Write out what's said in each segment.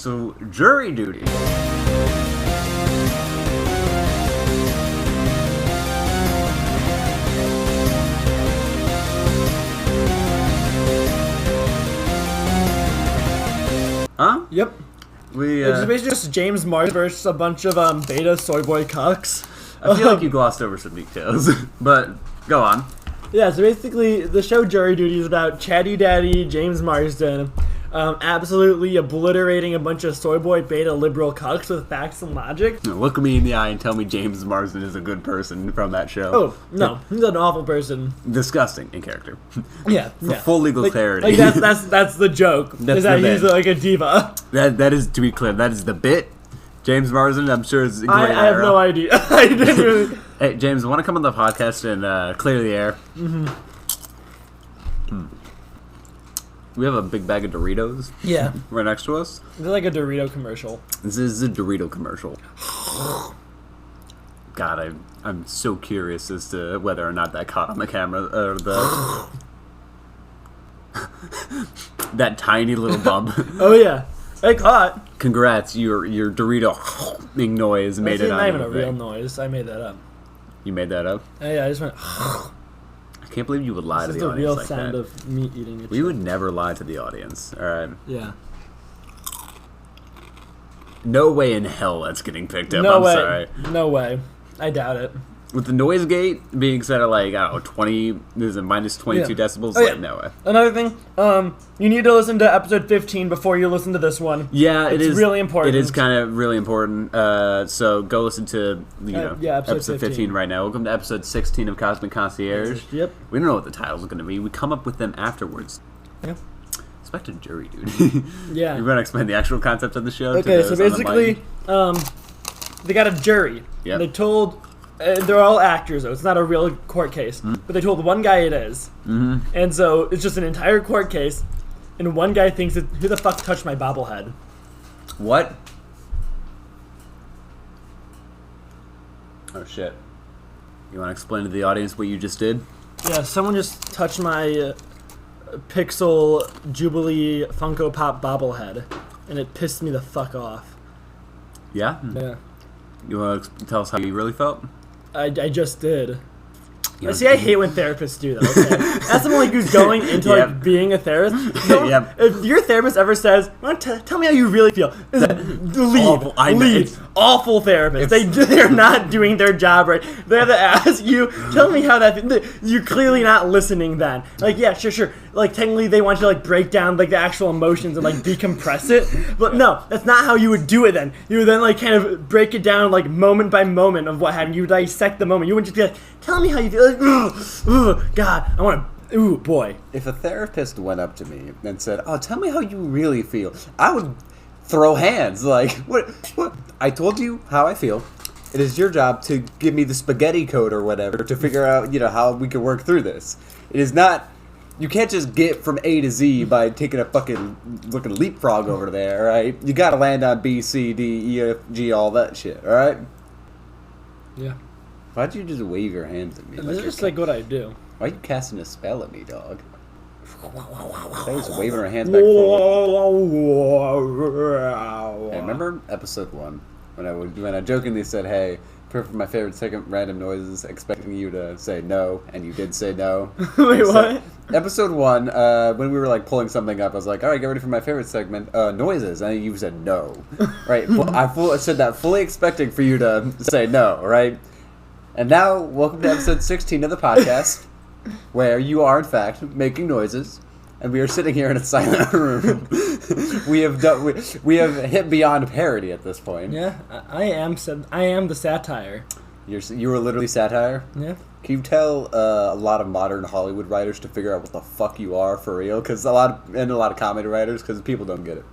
So, jury duty. Huh? Yep. It's basically just James Mars versus a bunch of beta soy boy cucks. I feel like you glossed over some details, but go on. Yeah, so basically the show Jury Duty is about Chatty Daddy James Marsden absolutely obliterating a bunch of soy boy beta liberal cucks with facts and logic. Look me in the eye and tell me James Marsden is a good person from that show. Oh, no, he's an awful person. Disgusting in character. Yeah, For full legal clarity. Like that's the joke. That's is that the he's bit. like a diva. That is, to be clear, that is the bit. James Marsden, I'm sure is great. I have no idea. I didn't really... Hey, James, want to come on the podcast and clear the air? Mm-hmm. We have a big bag of Doritos. Yeah. Right next to us. It's like a Dorito commercial. This is a Dorito commercial. God, I'm so curious as to whether or not that caught on the camera, or the... that tiny little bump. Oh, yeah. It caught. Congrats, your Dorito noise made it on not even a everything. real noise. I made that up. You made that up? Yeah, I just went... I can't believe you would lie to the audience like that. This is the real sound of me eating it. We would never lie to the audience, alright? Yeah. No way in hell that's getting picked up, No I'm way. sorry. No way. I doubt it. With the noise gate being set at like, I don't know, 20, there's a minus 22 decibels, Oh, like, yeah. no way. Another thing, you need to listen to episode 15 before you listen to this one. Yeah, it's really important. It is kind of really important. So go listen to episode 15 right now. Welcome to episode 16 of Cosmic Concierge. Yep. We don't know what the titles are going to be. We come up with them afterwards. Yeah. Expect a jury duty. Yeah. You're going to explain the actual concept of the show? Okay, so basically, they got a jury. Yep. They told... they're all actors, though. It's not a real court case. Mm-hmm. But they told one guy it is. Mm-hmm. And so it's just an entire court case. And one guy thinks, who the fuck touched my bobblehead? What? Oh, shit. You want to explain to the audience what you just did? Yeah, someone just touched my Pixel Jubilee Funko Pop bobblehead. And it pissed me the fuck off. Yeah? Yeah. You want to tell us how you really felt? I just did. You know, See, I hate when therapists do that. Okay? As someone like who's going into like being a therapist, if your therapist ever says, "Tell me how you really feel," leave. Awful. I know. Leave. Awful therapists. They're not doing their job right. They have to ask you, "Tell me how that." You're clearly not listening. Then, like, yeah, sure. Like, technically, they want you to like break down like the actual emotions and like decompress it. But no, that's not how you would do it. Then you would then like kind of break it down like moment by moment of what happened. You would dissect the moment. You wouldn't just be like, "Tell me how you feel." Like, God, I want to. Ooh, boy. If a therapist went up to me and said, "Oh, tell me how you really feel," I would throw hands. Like, what? I told you how I feel. It is your job to give me the spaghetti code or whatever to figure out, how we can work through this. It is not. You can't just get from A to Z by taking a fucking looking leapfrog over there, right? You gotta land on B, C, D, E, F, G, all that shit, alright? Yeah. Why'd you just wave your hands at me? This is just like what I do. Why are you casting a spell at me, dog? I was waving her hands back forward. Hey, remember episode 1 when I jokingly said, "Hey, for my favorite segment, random noises," expecting you to say no, and you did say no. Wait, what? Episode 1, when we were like pulling something up, I was like, "All right, get ready for my favorite segment, noises," and you said no. Right? I said that fully expecting for you to say no. Right? And now, welcome to episode 16 of the podcast, where you are, in fact, making noises, and we are sitting here in a silent room. We have hit beyond parody at this point. Yeah, I am the satire. You were literally satire? Yeah. Can you tell a lot of modern Hollywood writers to figure out what the fuck you are for real? Because a lot of comedy writers, because people don't get it.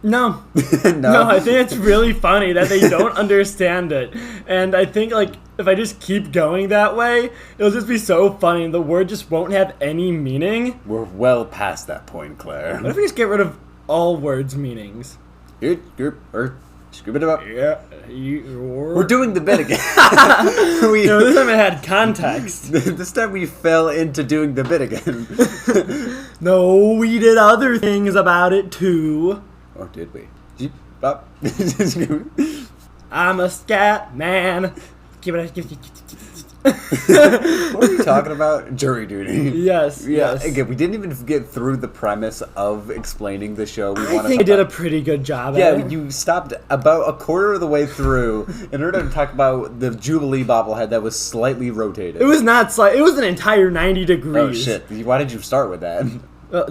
No. No, I think it's really funny that they don't understand it. And I think, like, if I just keep going that way, it'll just be so funny. The word just won't have any meaning. We're well past that point, Claire. What if we just get rid of all words' meanings? Scoop it up. Yeah. We're doing the bit again. This time it had context. This time we fell into doing the bit again. No, we did other things about it, too. Or did we? I'm a scat man. What are you talking about? Jury duty. Yes. Yeah. Yes. Again, we didn't even get through the premise of explaining the show. I think I did a pretty good job. Yeah, at it. you stopped about a quarter of the way through in order to talk about the Jubilee bobblehead that was slightly rotated. It was not slight. It was an entire 90 degrees. Oh shit! Why did you start with that?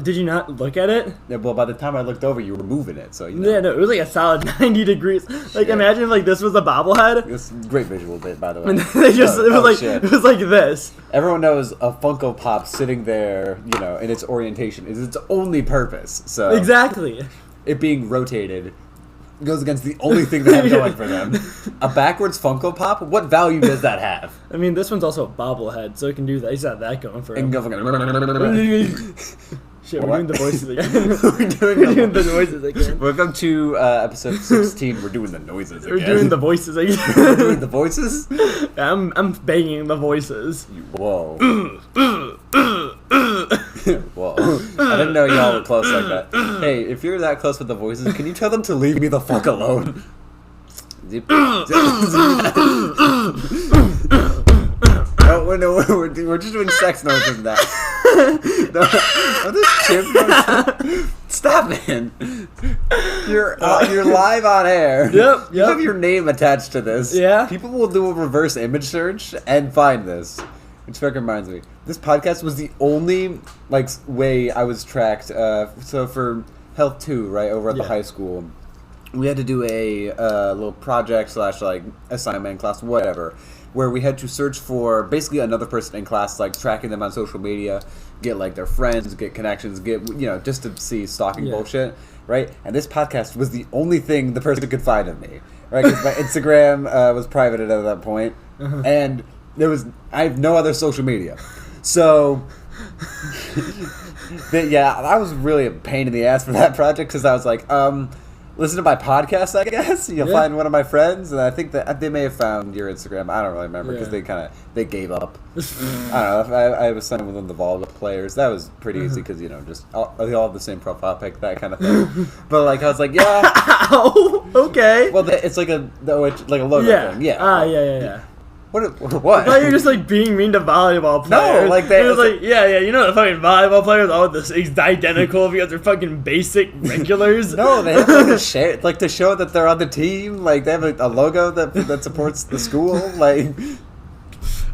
Did you not look at it? Yeah, well, by the time I looked over, you were moving it, so you know. Yeah, no, it was like a solid 90 degrees. Like, Shit. imagine if like this was a bobblehead. It's a great visual bit, by the way. And they just it was like this. Everyone knows a Funko Pop sitting there, you know, in its orientation is its only purpose. So Exactly. it being rotated goes against the only thing they have going for them. A backwards Funko Pop? What value does that have? I mean, this one's also a bobblehead, so it can do that. He's got that going for And him. go fucking- Shit, we're What? doing the voices again. We're doing We're doing the noises again. Welcome to episode 16. We're doing the noises again. We're doing the voices again. We're doing the voices? I'm banging the voices. Whoa. Whoa. I didn't know y'all were close like that. Hey, if you're that close with the voices, can you tell them to leave me the fuck alone? No, we're just doing sex noises now. This chipmunk. Stop it. You're live on air. Yep. You have your name attached to this. Yeah. People will do a reverse image search and find this. Which fucking reminds me. This podcast was the only way I was tracked. So for Health 2, right, over at the high school, we had to do a little project / assignment class, whatever, where we had to search for basically another person in class, tracking them on social media, get their friends, get connections, get just to see stalking bullshit, right? And this podcast was the only thing the person could find of me, right? Because my Instagram was private at that point, and I have no other social media, so. That was really a pain in the ass for that project because I was like, listen to my podcast, I guess. You'll find one of my friends, and I think that they may have found your Instagram. I don't really remember because they gave up. I don't know. I was sending with one of the Volga players. That was pretty easy because just they all have the same profile pic, that kind of thing. But I was like, yeah. Ow, okay. Well, it's like a logo thing. Yeah. Yeah. What? I thought you were just being mean to volleyball players. No, it was you know the fucking volleyball players all this is identical because they're fucking basic regulars. No, they have to share, to show that they're on the team. They have a logo that supports the school.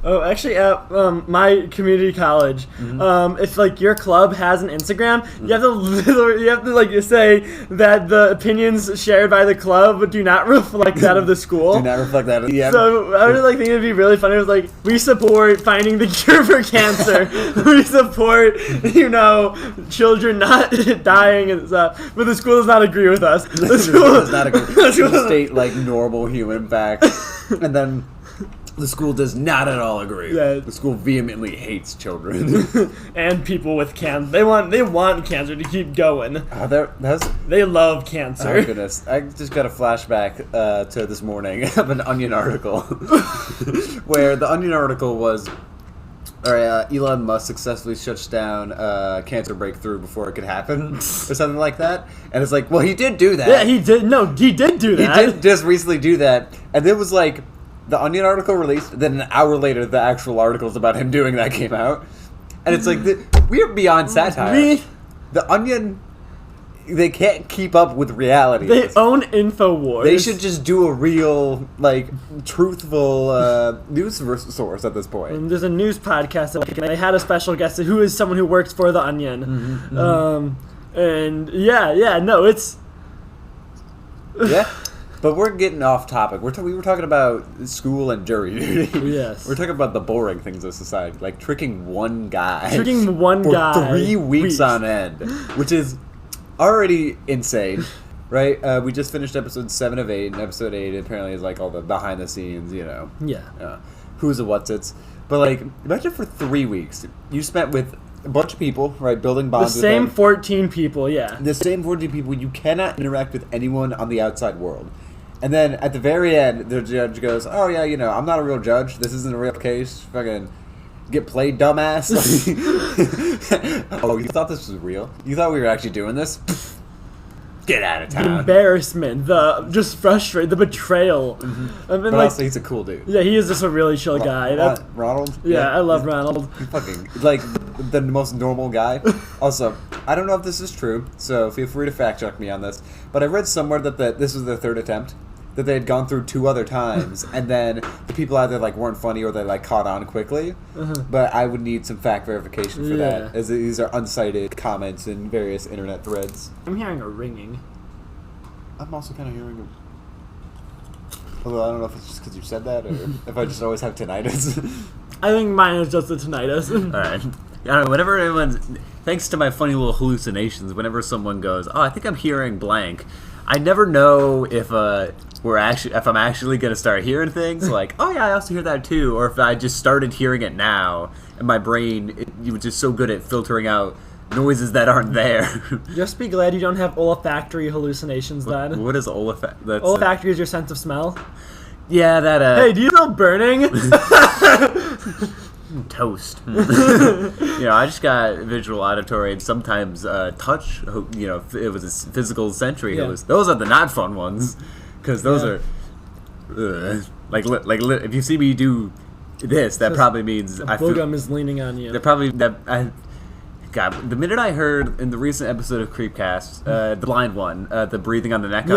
Oh, actually, at my community college, if your club has an Instagram, you have to say that the opinions shared by the club do not reflect that of the school. Do not reflect that. Yeah. So I would think it'd be really funny. It was we support finding the cure for cancer. We support children not dying and stuff. But the school does not agree with us. The school does not agree. The state normal human facts, and then. The school does not at all agree. Yeah. The school vehemently hates children and people with cancer. They want cancer to keep going. They love cancer. Oh goodness! I just got a flashback to this morning of an Onion article, where the Onion article was, Elon Musk successfully shuts down cancer breakthrough before it could happen, or something like that. And it's well, he did do that. Yeah, he did. No, he did do that. He did just recently do that, and it was the Onion article released, then an hour later, the actual articles about him doing that came out. And it's we're beyond satire. The Onion, they can't keep up with reality. They own InfoWars. They should just do a real, truthful news source at this point. And there's a news podcast, and they had a special guest who is someone who works for the Onion. It's... Yeah. But we're getting off topic. We were talking about school and jury duty. Yes. We're talking about the boring things of society, tricking one guy. For for 3 weeks on end, which is already insane, right? We just finished episode 7 of 8, and episode 8 apparently is all the behind the scenes, who's a what's it's. But imagine for 3 weeks you spent with a bunch of people, right, building bonds with them. The same 14 people, yeah. The same 14 people. You cannot interact with anyone on the outside world. And then at the very end, the judge goes, "Oh yeah, I'm not a real judge. This isn't a real case. Fucking get played, dumbass." Oh, you thought this was real? You thought we were actually doing this? get out of the town. embarrassment, the just frustrated, the betrayal. Mm-hmm. And then, But like, also, he's a cool dude. yeah, he is just a really chill guy. That's, Ronald? yeah, I love Ronald. Fucking, like, the most normal guy. Also, I don't know if this is true, so feel free to fact check me on this, but I read somewhere that this was their third attempt, that they had gone through 2 other times, and then the people either, like, weren't funny or they, like, caught on quickly. But I would need some fact verification for that, as these are uncited comments in various internet threads. I'm hearing a ringing. I'm also kind of hearing a... Although I don't know if it's just because you said that, or if I just always have tinnitus. I think mine is just the tinnitus. Alright. I don't know, whenever anyone's... Thanks to my funny little hallucinations, whenever someone goes, oh, I think I'm hearing blank, I never know if I'm actually going to start hearing things like, oh yeah, I also hear that too, or if I just started hearing it now, and my brain it was just so good at filtering out noises that aren't there. Just be glad you don't have olfactory hallucinations then. What is olfactory? Olfactory is your sense of smell. Yeah, that, Hey, do you smell burning? toast. I just got visual, auditory, and sometimes touch. It was a physical sensory. Yeah. Those are the not fun ones, because those are if you see me do this, that probably means Golem is leaning on you. God, the minute I heard in the recent episode of Creepcast, the blind one, the breathing on the neck, I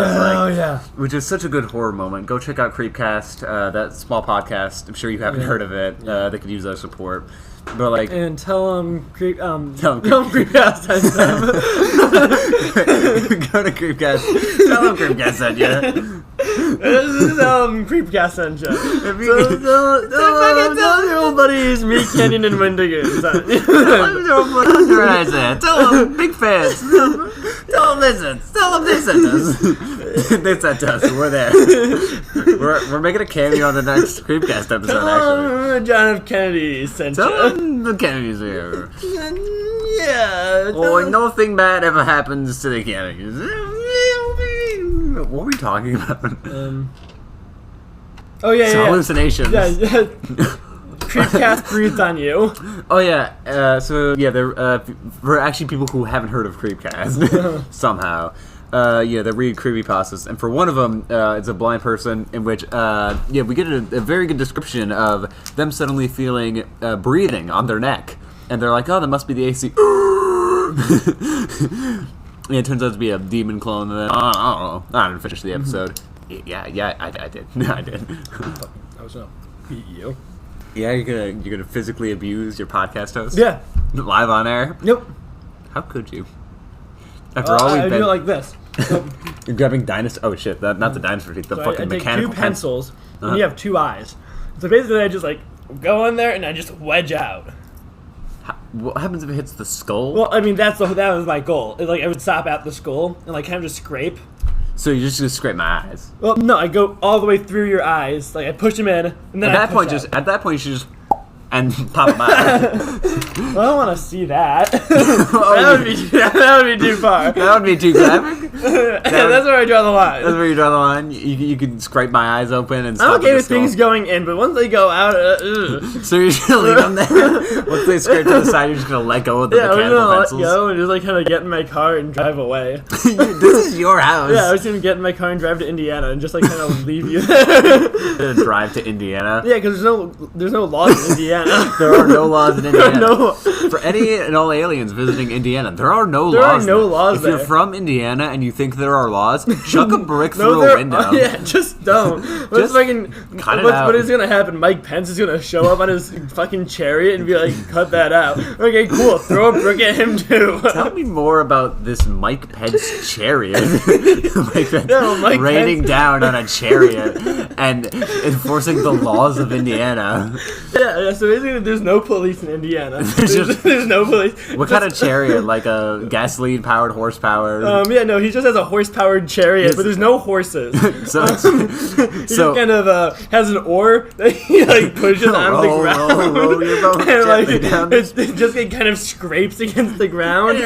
was like, which is such a good horror moment. Go check out Creepcast, that small podcast. I'm sure you haven't heard of it. They could use our support. But like, and tell them Creepcast. Go to Creepcast. Tell them Creepcast sent you. Creepcast sent you. Tell your buddies, me, Kenyon, and Wendigo. Tell them big fans. Tell them listen. Tell them they sent us. They sent us. We're there. We're making a cameo on the next Creepcast episode. Actually, John F. Kennedy sent you. The Kennedys here. Yeah. Oh, nothing bad ever happens to the Kennedys. What were we talking about? It's hallucinations. Yeah. Creepcast breathed on you. Oh yeah. They're for actually people who haven't heard of Creepcast somehow. They're reading creepypastas, and for one of them, it's a blind person in which, we get a very good description of them suddenly feeling breathing on their neck, and they're like, oh, that must be the AC. And it turns out to be a demon clone, and then, I don't know, I didn't finish the episode. I did. I did. I was gonna beat you. Yeah, you're gonna physically abuse your podcast host? Yeah. Live on air? Nope. How could you? After all we've I been... do it like this. You're grabbing dinosaur... Oh, shit. Not the dinosaur teeth. The fucking I take mechanical... 2 pencils, and you have 2 eyes. So basically, I just, go in there, and I just wedge out. What happens if it hits the skull? Well, I mean, that was my goal. I would stop at the skull, and, kind of just scrape. So you're just gonna scrape my eyes? Well, no, I go all the way through your eyes. I push them in, and then At that point, you should just... And pop them out. Well, I don't want to see that. That would be too far. That would be too graphic? That's where I draw the line. That's where you draw the line? You can scrape my eyes open and stuff. I'm okay with things going in, but once they go out, So you're just gonna leave them there? Once they scrape to the side, you're just gonna let go of the mechanical pencils? I'm gonna let go and just kind of get in my car and drive away. This is your house. Yeah, I was gonna get in my car and drive to Indiana and just kind of leave you there. Drive to Indiana? Yeah, because there's no laws in Indiana. There are no laws in Indiana. For any and all aliens visiting Indiana, there are no laws. There are no laws there. If you're from Indiana and you think there are laws, chuck a brick through a window. Yeah, just don't. What is gonna happen? Mike Pence is gonna show up on his fucking chariot and be like, "Cut that out." Okay, cool. Throw a brick at him too. Tell me more about this Mike Pence chariot. Mike Pence raining down on a chariot and enforcing the laws of Indiana. Yeah. So basically, there's no police in Indiana. There's no police. What kind of chariot? Like a gasoline-powered, horse-powered? He just has a horse-powered chariot, but there's no horses. So he just kind of has an oar that he pushes on the ground. Roll your boat and it just kind of scrapes against the ground.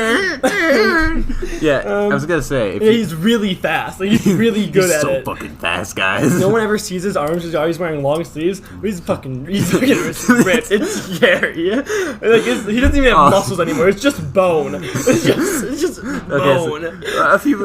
Yeah, I was gonna say. He's really fast. He's really good at it. So fucking fast, guys. No one ever sees his arms, he's always wearing long sleeves. But he's fucking ripped. It's scary. Like he doesn't even have muscles anymore. It's just bone. It's just bone. Okay, so, a few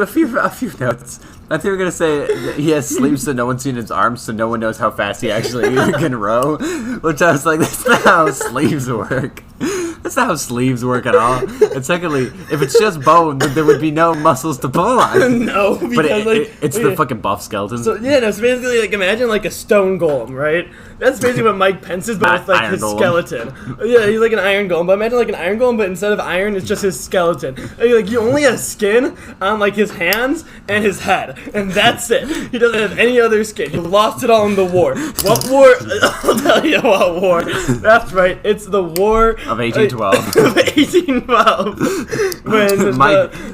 notes. I think we're gonna say that he has sleeves, so no one's seen his arms, so no one knows how fast he actually can row. Which I was like, that's not how sleeves work. That's not how sleeves work at all. And secondly, if it's just bone, then there would be no muscles to pull on. No, because but it's the fucking buff skeleton. So so basically, like, imagine like a stone golem, right? That's basically what Mike Pence is, but with like his skeleton. Yeah, he's like an iron golem. But imagine like an iron golem, but instead of iron, it's just his skeleton. Like you only have skin on like his hands and his head, and that's it. He doesn't have any other skin. He lost it all in the war. What war? I'll tell you what war. That's right. It's the war of 1812. Of 1812,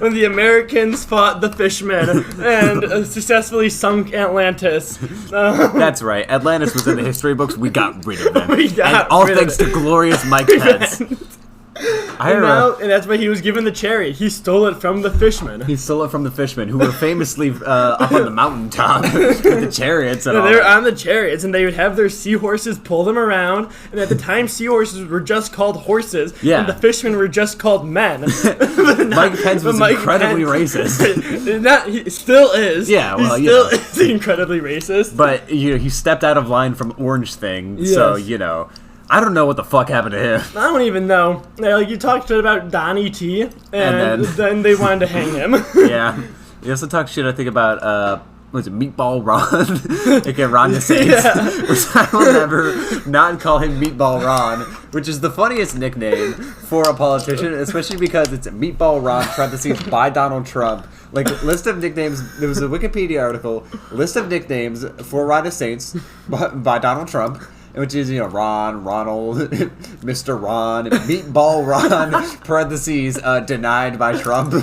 when the Americans fought the Fishmen and successfully sunk Atlantis. That's right. Atlantis was in the history books. We got rid of them. And all thanks to glorious Mike Pence. And that's why he was given the chariot. He stole it from the Fishmen. He stole it from the Fishmen, who were famously up on the mountaintop with the chariots and all. They were on the chariots, and they would have their seahorses pull them around. And at the time, seahorses were just called horses, and the Fishmen were just called men. Mike Pence was incredibly racist. He still is. Yeah, well, he still is incredibly racist. But he stepped out of line from Orange Thing, so I don't know what the fuck happened to him. I don't even know. Like, you talked shit about Donnie T, and then they wanted to hang him. Yeah. You also talked shit, I think, about, what was it, Meatball Ron? Okay, Ron DeSantis. Which I will never not call him Meatball Ron, which is the funniest nickname for a politician, especially because it's Meatball Ron, parentheses, by Donald Trump. Like, list of nicknames, there was a Wikipedia article, list of nicknames for Ron DeSantis by Donald Trump. Which is, Ron, Ronald, Mr. Ron, Meatball Ron, parentheses, denied by Trump.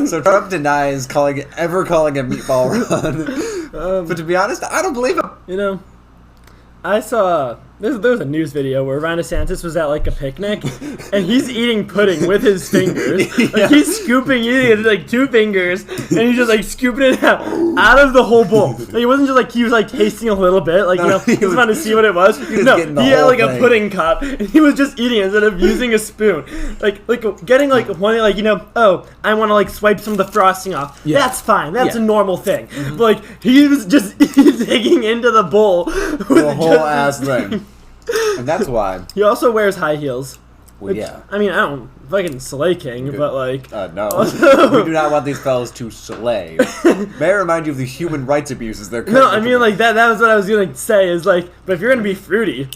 So Trump denies ever calling him Meatball Ron. But to be honest, I don't believe him. I saw there was a news video where Ron DeSantis was at like a picnic, and he's eating pudding with his fingers. Like he's eating it with like 2 fingers, and he's just like scooping it out of the whole bowl. Like, it wasn't just like he was like tasting a little bit, like he was trying to see what it was. He had like a pudding cup, and he was just eating it instead of using a spoon. Like getting like one I want to like swipe some of the frosting off. Yeah. That's fine. That's a normal thing. Mm-hmm. But like he was just digging into the bowl with the whole ass thing. And that's why. He also wears high heels. Well, yeah. I mean, I don't fucking slay king, but like... no. We do not want these fellas to slay. May I remind you of the human rights abuses they're currently... No, I mean, like, that was what I was going to say, is like, but if you're going to be fruity,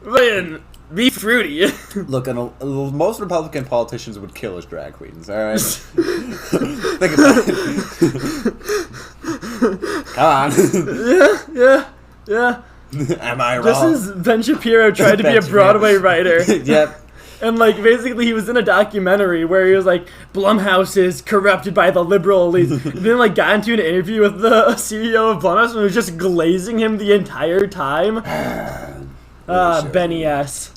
then be fruity. Look, most Republican politicians would kill as drag queens, alright? Think about it. Come on. Yeah. Am I wrong? Just as Ben Shapiro tried to be a Broadway writer. Yep. And, like, basically he was in a documentary where he was like, Blumhouse is corrupted by the liberal elite. And then, like, got into an interview with the CEO of Blumhouse and was just glazing him the entire time. Benny S.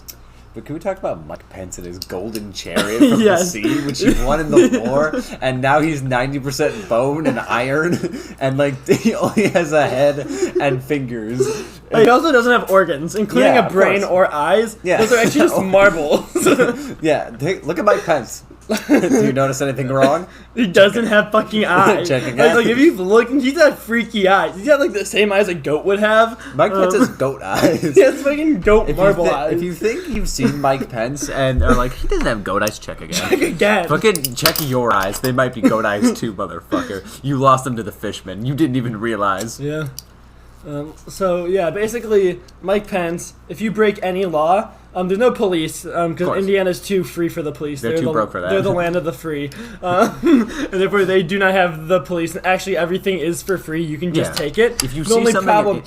But can we talk about Mike Pence and his golden chariot from the sea, which he won in the war, and now he's 90% bone and iron, and like he only has a head and fingers. He also doesn't have organs, including a brain or eyes. Yeah. Those are actually just marbles. Look at Mike Pence. Do you notice anything wrong? He doesn't have fucking eyes. Checking like if you look, he's got freaky eyes. He's got like the same eyes a goat would have. Mike Pence has goat eyes. He has fucking goat marble eyes. If you think you've seen Mike Pence and are like, he doesn't have goat eyes, check again. Check again. Fucking check your eyes. They might be goat eyes too, motherfucker. You lost them to the Fishmen. You didn't even realize. Yeah. Basically, Mike Pence, if you break any law, there's no police, because Indiana's too free for the police. They're too broke for that. They're the land of the free. And therefore, they do not have the police. And actually, everything is for free. You can just take it. If you the see only something problem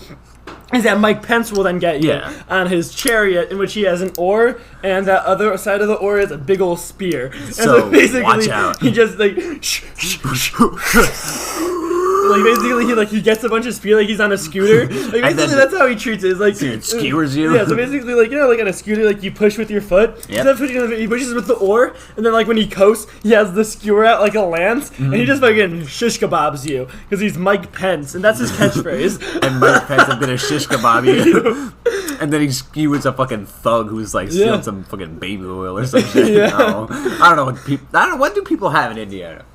is that Mike Pence will then get you on his chariot, in which he has an oar, and that other side of the oar is a big old spear. And so basically, watch out. He just like... Like basically, he gets a bunch of speed like he's on a scooter. Like basically, that's how he treats it. It's like it skewers you. Yeah. So basically, like like on a scooter, like you push with your foot. Yep. Instead of pushing, he pushes with the oar, and then like when he coasts, he has the skewer out like a lance, and he just fucking shish kebabs you because he's Mike Pence, and that's his catchphrase. And Mike Pence, I'm gonna shish kebab you. And then he skewers a fucking thug who's like stealing some fucking baby oil or some shit. Yeah. No. I don't know what do people have in Indiana?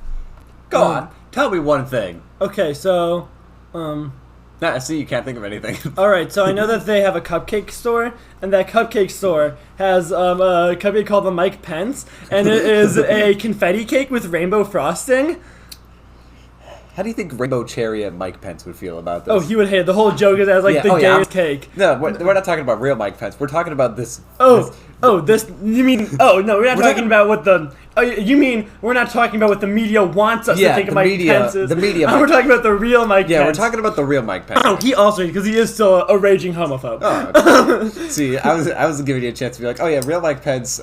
Go on, tell me one thing. Okay, so. Nah, see, you can't think of anything. All right, so I know that they have a cupcake store, and that cupcake store has a cupcake called the Mike Pence, and it is a confetti cake with rainbow frosting. How do you think Rainbow Cherry and Mike Pence would feel about this? Oh, he would hate it. The whole joke is as like the gayest cake. No, we're not talking about real Mike Pence. We're talking about this. This. You mean? Oh no, we're not talking about what the. Oh, you mean we're not talking about what the media wants us to think of Mike Pence is? The media. We're talking about the real Mike Pence. Yeah, we're talking about the real Mike Pence. Oh, he also because he is still a raging homophobe. Oh, see, I was giving you a chance to be like, oh yeah, real Mike Pence.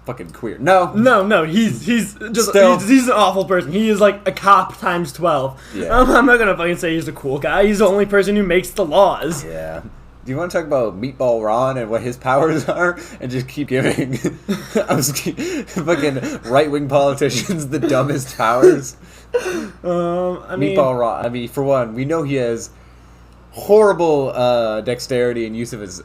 Fucking queer. No, he's just Still. he's an awful person. He is like a cop times 12. Yeah. I'm not gonna fucking say he's a cool guy. He's the only person who makes the laws. Yeah. Do you want to talk about Meatball Ron and what his powers are, and just keep giving fucking right-wing politicians the dumbest powers? I mean, Meatball Ron. I mean, for one, we know he has horrible dexterity and use of his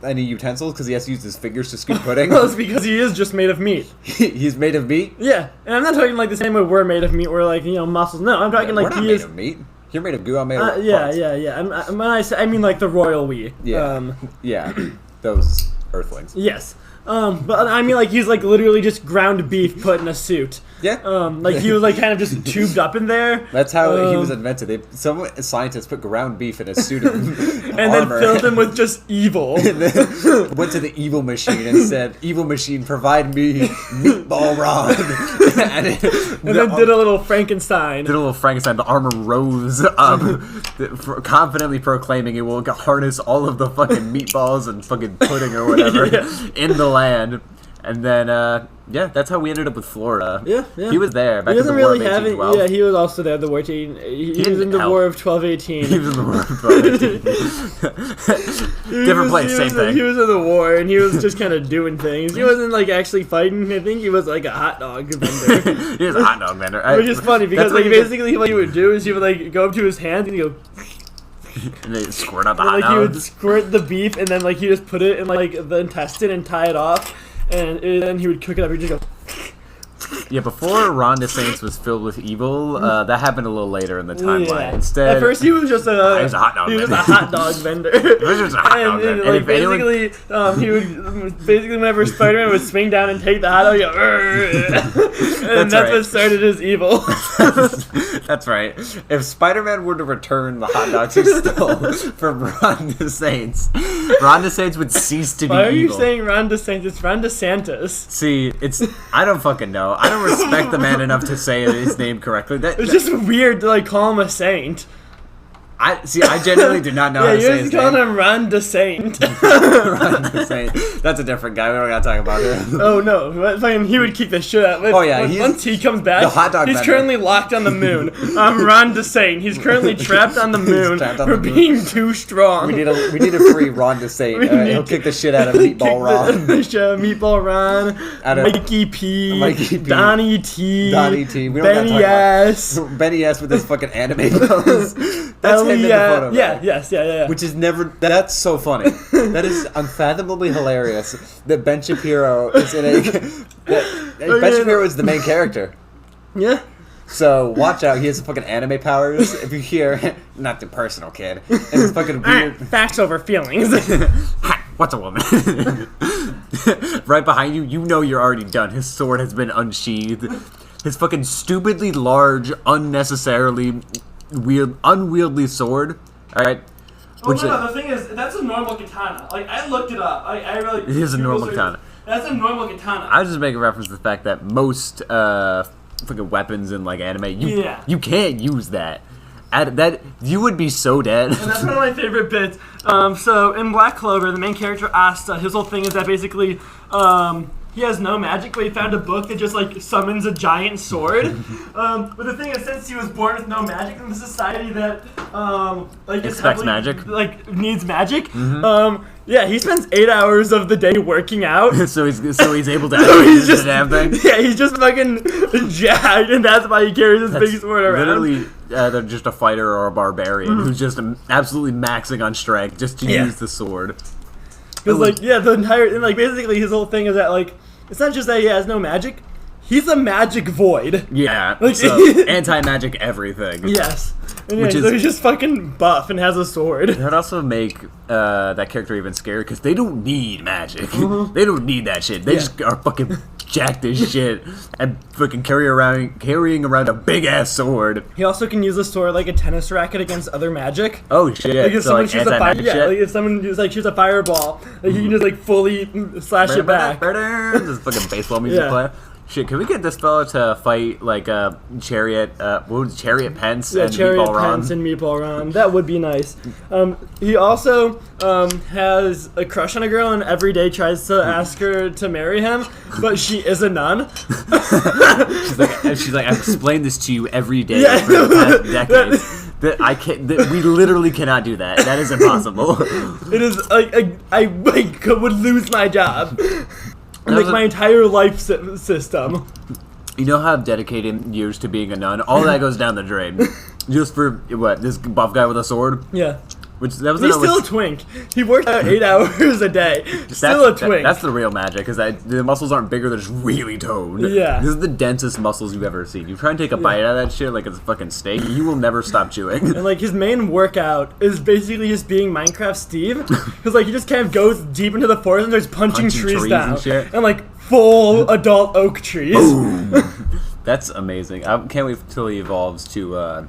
any utensils because he has to use his fingers to scoop pudding. well, it's because he is just made of meat. He's made of meat. Yeah, and I'm not talking like the same way we're made of meat. We're like muscles. No, I'm talking We're like not he made is. of meat. You're made of goo. I'm made of Yeah. parts. When I mean like the royal we. Yeah. Yeah. Those earthlings. Yes. But I mean like he's like literally just ground beef put in a suit. Yeah. Like he was like kind of just tubed up in there. That's how he was invented. Some scientists put ground beef in a suit of and armor. then filled him with just evil. And then went to the evil machine and said, "Evil machine, provide me Meatball Ron." and then did a little Frankenstein. Did a little Frankenstein. The armor rose up, confidently proclaiming it will harness all of the fucking meatballs and fucking pudding or whatever in the land. And then, that's how we ended up with Florida. Yeah. He was there back He in the doesn't War really of have it. 1812. Yeah, he was also there. The war. He was in the help. War of 1218. He was in the War of 1218. Different place, same thing. He was in the war, and he was just kind of doing things. He wasn't like actually fighting. I think he was like a hot dog vendor. He was a hot dog vendor. Which is funny because like basically what he would do is he would like go up to his hand and he'd go. And they squirt out the And, hot like he would dogs. squirt the beef and then like he just put it in like the intestine and tie it off, and then he would cook it up. He'd just go. Yeah, before Ron DeSantis was filled with evil, that happened a little later in the timeline. Yeah. Instead, At first he was just he was a hot dog he was vendor. a hot dog vendor. He was just a hot dog And vendor. like And if anyone- basically, he would basically whenever Spider-Man would swing down and take the hot dog, he'd go, and that's right. what started his evil. That's right. If Spider-Man were to return the hot dogs he stole from Ron DeSantis would cease to be Why are you evil. saying Ron DeSantis? It's Ron DeSantis. See, I don't fucking know. I don't respect the man enough to say his name correctly. It's just weird to like call him a saint. I genuinely did not know how to say you're his just calling name. him Ron DeSaint. Ron DeSantis. That's a different guy. We don't gotta talk about him. Oh no! But fucking, he would kick the shit out. Oh, yeah, Once he comes back, the hot dog he's vendor. currently locked on the moon. I'm Ron DeSaint. He's currently trapped on the moon trapped on for the moon. being too strong. We need a free Ron DeSantis. He'll kick the shit out of Meatball Ron. Meatball Ron, Out of- Mikey P, Mikey P. Donnie T, Donnie T. We don't gotta Benny talk about- S, Benny S with his fucking anime pose. That's him in the Elliot. photo. Yeah, right? yeah. Which is never. That's so funny. That is unfathomably hilarious. That Ben Shapiro is in a. Ben Shapiro is the main character. Yeah. So watch out. He has fucking anime powers. If you hear, not the personal kid, and it's fucking weird. Facts over feelings. What's a woman? Right behind you, you know you're already done. His sword has been unsheathed. His fucking stupidly large, unnecessarily unwieldy sword. All right. The thing is, that's a normal katana. Like, I looked it up. I really. It is a normal katana. That's a normal katana. I was just making reference to the fact that most fucking weapons in like anime, you can't use that. That you would be so dead. And that's one of my favorite bits. So in Black Clover, the main character Asta, his whole thing is that basically he has no magic, but he found a book that just like summons a giant sword. But the thing is, since he was born with no magic in the society that like expects magic, like needs magic, yeah, he spends 8 hours of the day working out. so he's able to actually use the damn thing. Yeah, he's just fucking jacked, and that's why he carries this big sword around. Literally, they're just a fighter or a barbarian who's just absolutely maxing on strength just to use the sword. Because like, yeah, the entire, and like basically his whole thing is that like, it's not just that he has no magic, he's a magic void. Yeah, like, so anti-magic everything. Yes. And yeah, so he's just fucking buff and has a sword. That would also make that character even scarier because they don't need magic. They don't need that shit. They just are fucking jacked as shit and fucking carrying around a big ass sword. He also can use a sword like a tennis racket against other magic. Oh shit! Like if so someone like shoots a like if someone shoots a fireball, like he can just like fully slash it back. This fucking baseball music play. Shit, can we get this fella to fight like Chariot Pence and Chariot Meatball Ron? Pence and Meatball Ron. That would be nice. He also has a crush on a girl and every day tries to ask her to marry him, but she is a nun. she's like, I've explained this to you every day for the past decades. That I can't. That we literally cannot do that. That is impossible. It is like I would lose my job. Like my entire life system. You know how I've dedicated years to being a nun? All that goes down the drain. Just for, what, this buff guy with a sword? Yeah. Which that was He's still a twink. He worked out 8 hours a day. Still a twink. That's the real magic, is that the muscles aren't bigger, they're just really toned. Yeah. This is the densest muscles you've ever seen. You try and take a bite out of that shit like it's a fucking steak, you will never stop chewing. And like his main workout is basically just being Minecraft Steve. Because like he just kind of goes deep into the forest and starts punching trees down. And shit. And like full adult oak trees. That's amazing. I can't wait till he evolves to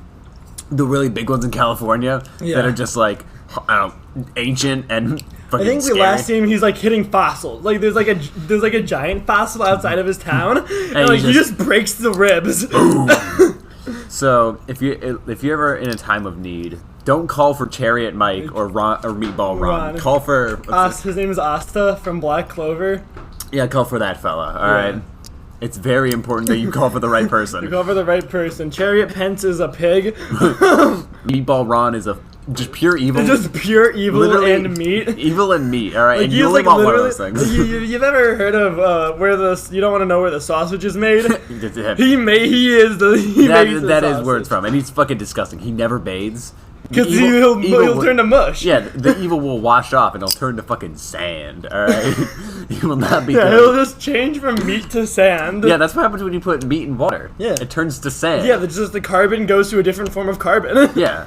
the really big ones in California that are just like, I don't know, ancient and fucking I think scary. we last seen him, he's like hitting fossils. Like there's like a giant fossil outside of his town, and like he just breaks the ribs. So if you're ever in a time of need, don't call for Chariot Mike or Meatball Ron. Call for his name is Asta from Black Clover. Yeah, call for that fella. All right. It's very important that you call for the right person. You call for the right person. Chariot Pence is a pig. Meatball Ron is just pure evil. Just pure evil. Literally, and meat. Evil and meat, alright? Like, and you only want one of those things. You've ever heard of where you don't want to know where the sausage is made? That is where it's from. And he's fucking disgusting. He never bathes. Because he'll turn to mush. Yeah, the evil will wash off and he'll turn to fucking sand, alright? He will not be good. He'll just change from meat to sand. Yeah, that's what happens when you put meat in water. Yeah. It turns to sand. Yeah, just the carbon goes to a different form of carbon. Yeah.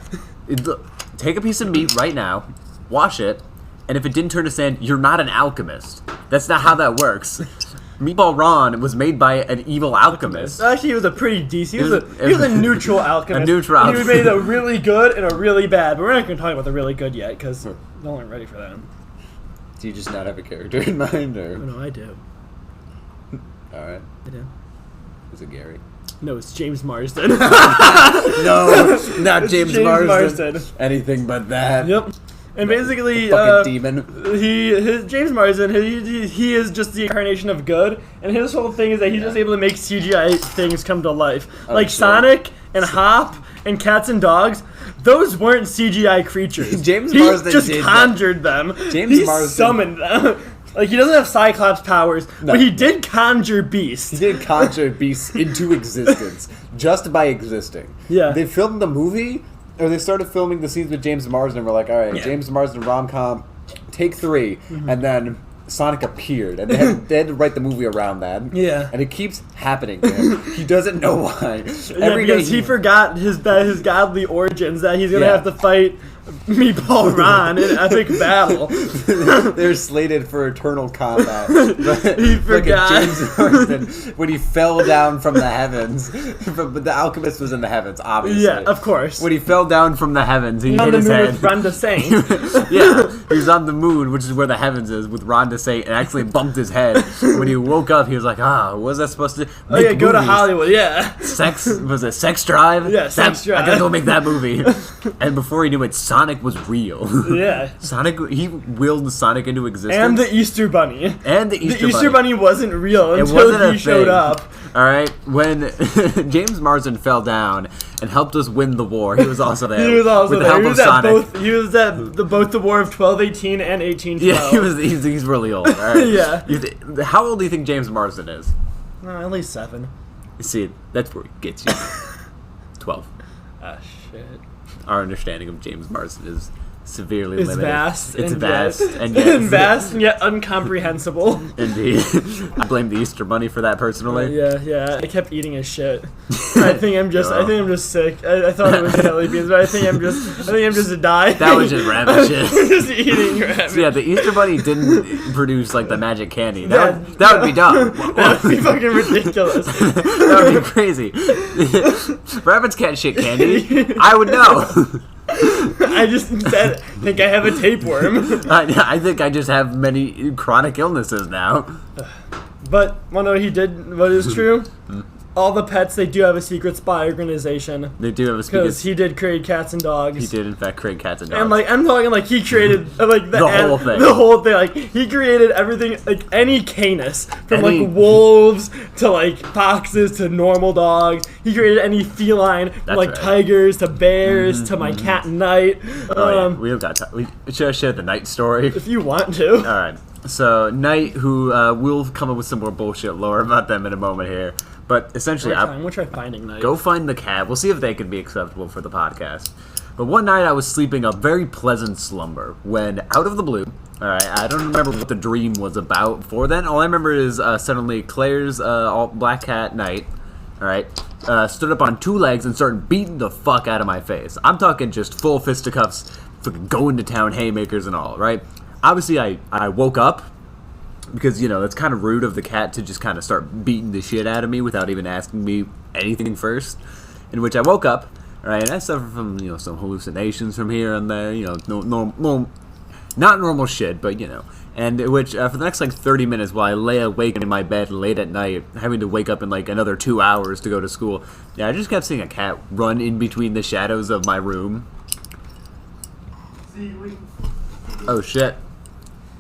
Take a piece of meat right now, wash it, and if it didn't turn to sand, you're not an alchemist. That's not how that works. Meatball Ron was made by an evil alchemist. Actually, he was a pretty decent. He was a neutral alchemist. A neutral alchemist. He made a really good and a really bad, but we're not going to talk about the really good yet because no one ready for that. Do you just not have a character in mind, or? Oh, no, I do. All right. I do. Is it Gary? No, it's James Marsden. No, not James Marsden. Marsden. Anything but that. Yep. And basically, fucking demon. James Marsden, he is just the incarnation of good, and his whole thing is that he's just able to make CGI things come to life, like Sonic and Hop and cats and dogs. Those weren't CGI creatures. James Marsden just did conjured them. James Marsden summoned them. Like, he doesn't have Cyclops powers, but he did conjure beasts. He did conjure beasts into existence just by existing. Yeah. They filmed the movie, or they started filming the scenes with James Marsden, and we're like, all right, James Marsden rom-com, take 3, and then Sonic appeared, and they had to write the movie around that. Yeah. And it keeps happening to him. He doesn't know why. Every because day he forgot his godly origins, that he's going to have to fight Meatball Ron in epic battle. They're slated for eternal combat. But he forgot. James Marsden, when he fell down from the heavens, but the alchemist was in the heavens, obviously. Yeah, of course. When he fell down from the heavens, he hit his head. With Ron DeSaint. Yeah, he was on the moon, which is where the heavens is, with Ron DeSaint, and actually bumped his head. When he woke up, he was like, what was that supposed to Oh yeah, go to Hollywood, yeah. Sex Drive? Yeah, Sex Drive. I gotta go make that movie. And before he knew it, Sonic was real. Yeah. He willed Sonic into existence. And the Easter Bunny. And the Easter Bunny wasn't real It until wasn't he showed up. All right, when James Marsden fell down and helped us win the war, he was also there. He was also with the there. help He was of at Sonic. both. He was at both the war of 1218 and 1812. Yeah, he's really old. All right. Yeah. How old do you think James Marsden is? At least 7. You see, that's where he gets you. 12. Ah, shit. Our understanding of James Marsden is severely It's limited. vast. It's and vast yet, and yet vast and yet incomprehensible. Indeed. I blame the Easter Bunny for that personally. Yeah. I kept eating his shit. I think I'm just sick. I thought it was jelly beans, but I think I'm just dying. That was just rabbit shit. I'm just eating rabbit. So yeah, the Easter Bunny didn't produce like the magic candy. That would be dumb. That would be fucking ridiculous. That would be crazy. Rabbits can't shit candy. I would know. I just think I have a tapeworm. I think I just have many chronic illnesses now. But, well, no, he did. What is true? All the pets, they do have a secret spy organization. They do have a Because he did create cats and dogs. He did, in fact, create cats and dogs. And, like, I'm talking, like, he created, like, the whole thing. The whole thing. Like, he created everything, like, any canis. From, like, wolves to, like, foxes to normal dogs. He created any feline, from, like, tigers to bears to my cat Knight. We've got time. We should share the Knight story. If you want to. Alright. So, Knight, who we'll come up with some more bullshit lore about them in a moment here. But essentially, We'll try finding Knight. Go find the cat. We'll see if they can be acceptable for the podcast. But one night I was sleeping a very pleasant slumber when, out of the blue, alright, I don't remember what the dream was about before then. All I remember is suddenly Claire's black cat, Knight, alright, stood up on 2 legs and started beating the fuck out of my face. I'm talking just full fisticuffs, fucking going to town, haymakers and all, right? Obviously, I woke up. Because, you know, it's kind of rude of the cat to just kind of start beating the shit out of me without even asking me anything first. In which I woke up, right, and I suffered from, you know, some hallucinations from here and there, you know, not normal shit, but, you know. And in which, for the next, like, 30 minutes while I lay awake in my bed late at night, having to wake up in, like, another 2 hours to go to school, yeah, I just kept seeing a cat run in between the shadows of my room. Oh, shit.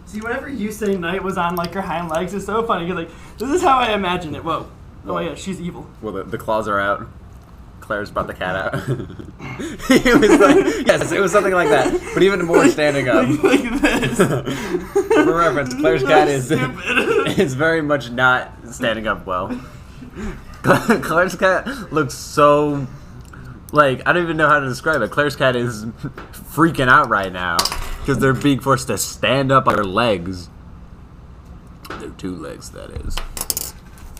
See, whenever you say Knight was on, like, her hind legs, it's so funny, because, like, this is how I imagine it. Whoa. Oh, yeah, she's evil. Well, the claws are out. Claire's brought the cat out. It was like, yes, it was something like that, but even more standing up. like this. For reference, Claire's cat is very much not standing up well. Claire's cat looks so, like, I don't even know how to describe it. Claire's cat is freaking out right now. Because they're being forced to stand up on their legs. Their 2 legs, that is.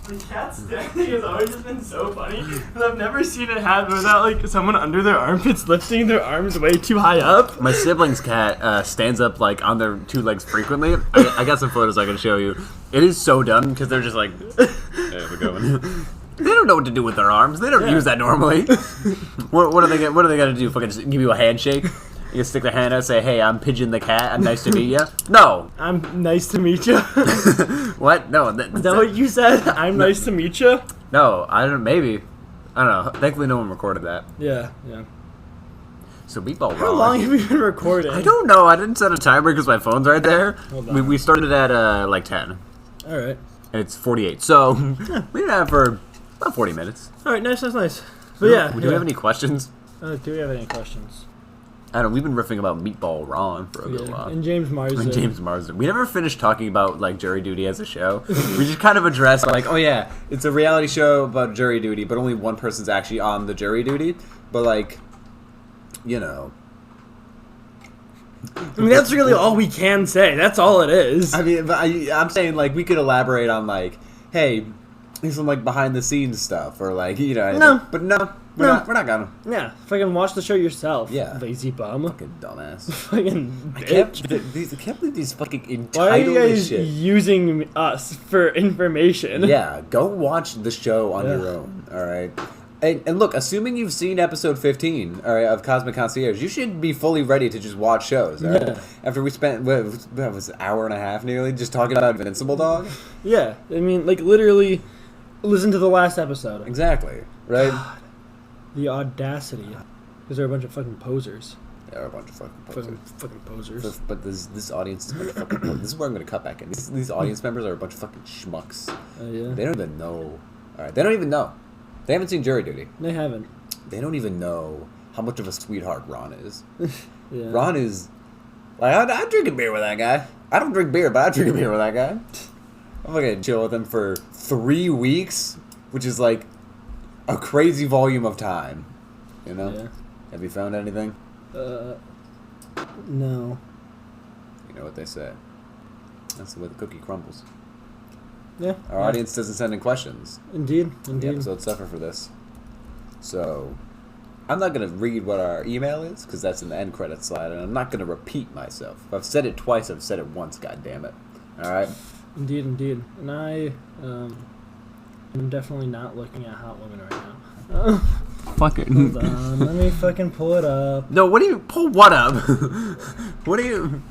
The cat standing has always just been so funny. Because I've never seen it happen without, like, someone under their armpits lifting their arms way too high up. My sibling's cat stands up, like, on their 2 legs frequently. I got some photos I can show you. It is so dumb, because they're just like, there we go. They don't know what to do with their arms. They don't use that normally. What are they going to do? Fucking just give you a handshake? You can stick their hand out and say, hey, I'm Pigeon the cat. I'm nice to meet you. No. I'm nice to meet you. What? No. Is that what you said? I'm nice to meet you? No, I don't. Maybe. I don't know. Thankfully, no one recorded that. Yeah. So Meatball How long have you been recording? I don't know. I didn't set a timer because my phone's right there. Hold on. We started at like 10. All right. And it's 48. So we have for about 40 minutes. All right. Nice. But yeah. Do we have any questions? Do we have any questions? I don't know. We've been riffing about Meatball Ron for a good while. And James Marsden. We never finished talking about, like, jury duty as a show. We just kind of addressed, like, oh yeah, it's a reality show about jury duty, but only one person's actually on the jury duty. But, like, you know. I mean, that's really all we can say. That's all it is. I mean, I'm saying, like, we could elaborate on, like, hey, here's some, like, behind-the-scenes stuff, or, like, you know. No. But no. We're not gonna. Yeah, fucking watch the show yourself. Yeah. Lazy bum. Fucking dumbass. Fucking I bitch. can't believe these fucking entitled Why are you guys shit. using us for information? Yeah, go watch the show on your own, alright? And look, assuming you've seen episode 15, all right, of Cosmic Concierge, you should be fully ready to just watch shows, all right? Yeah. After we spent, what was it, an hour and a half nearly, just talking about Invincible Dog? Yeah, I mean, like, literally, listen to the last episode. Exactly, right? God, the audacity. Because they're a bunch of fucking posers. They're a bunch of fucking posers. Fucking posers. But this audience is a bunch of fucking posers. This is where I'm gonna cut back in. These audience members are a bunch of fucking schmucks. Yeah. They don't even know. Alright, they don't even know. They haven't seen Jury Duty. They haven't. They don't even know how much of a sweetheart Ron is. Yeah. Ron is... Like, I drink a beer with that guy. I don't drink beer, but I drink a beer with that guy. I'm gonna chill with him for 3 weeks, which is like a crazy volume of time. You know? Yeah. Have you found anything? No. You know what they say. That's the way the cookie crumbles. Yeah. Our audience doesn't send in questions. Indeed. The episodes suffer for this. So, I'm not going to read what our email is, because that's in the end credits slide, and I'm not going to repeat myself. If I've said it twice, I've said it once, goddammit. Alright? Indeed. And I am definitely not looking at hot women right now. Fuck it. Hold on, let me fucking pull it up. No, what do you... Pull what up? What do you...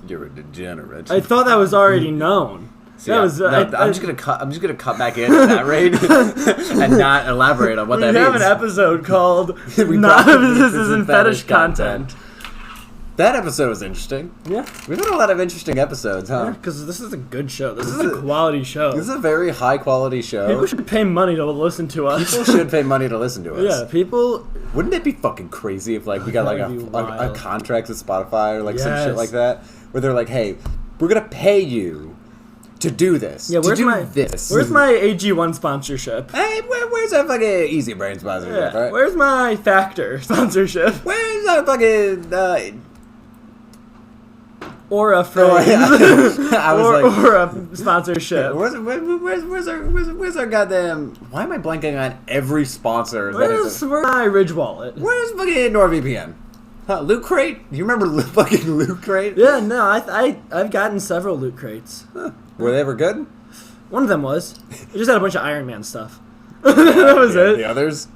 You're a degenerate. I thought that was already known. See, I'm just gonna cut back in at that rate and not elaborate on what that means. We have an episode called We Novices in Fetish Content. That episode was interesting. Yeah. We've had a lot of interesting episodes, huh? Because this is a good show. This is a quality show. This is a very high quality show. People should pay money to listen to us. People should pay money to listen to us. Yeah, people... Wouldn't it be fucking crazy if like we got like a contract with Spotify or like some shit like that, where they're like, hey, we're gonna pay you to do this. Yeah, where's my this? Where's my AG1 sponsorship? Hey, where's our fucking Easy Brain sponsorship? Yeah. Right? Where's my Factor sponsorship? Where's our fucking Or a friend. Or a sponsorship. Where's our goddamn? Why am I blanking on every sponsor? Where's my Ridge wallet? Where's fucking NordVPN? Huh, Loot Crate? You remember fucking Loot Crate? Yeah, no, I've gotten several loot crates. Huh. Were they ever good? One of them was. It just had a bunch of Iron Man stuff. That was it. The others?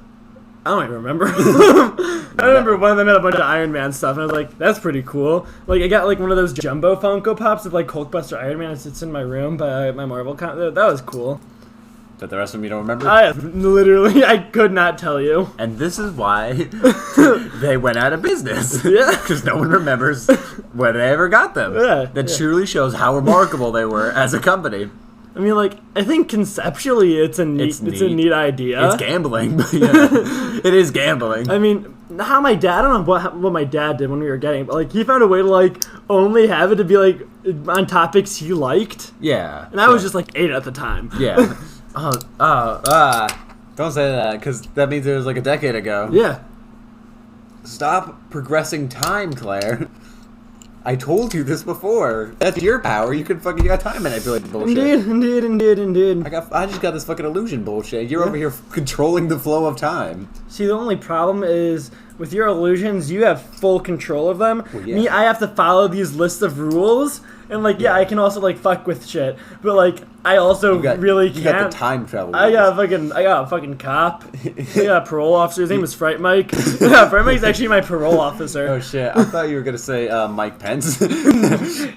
I don't even remember. I remember one of them had a bunch of Iron Man stuff, and I was like, that's pretty cool. Like, I got like one of those jumbo Funko Pops of like Hulkbuster Iron Man. It sits in my room by my Marvel That was cool. But the rest of them you don't remember? I could not tell you. And this is why they went out of business. Yeah. Because no one remembers when they ever got them. Yeah. That truly shows how remarkable they were as a company. I mean, like, I think conceptually it's a neat idea. It's gambling. But yeah, it is gambling. I mean, how my dad, I don't know what my dad did when we were getting, but like he found a way to like only have it to be like on topics he liked. Yeah. And I was just like 8 at the time. Yeah. Don't say that, because that means it was like a decade ago. Yeah. Stop progressing time, Claire. I told you this before. That's your power. You can fucking got time manipulate bullshit. Indeed. I just got this fucking illusion bullshit. You're over here controlling the flow of time. See, the only problem is with your illusions, you have full control of them. Well, yeah. Me, I have to follow these lists of rules. And, like, yeah, I can also, like, fuck with shit. But, like, I also really can't. You got the time travel. I got a fucking cop. I got a parole officer. His name is Fright Mike. Yeah, Fright Mike's actually my parole officer. Oh, shit. I thought you were going to say Mike Pence.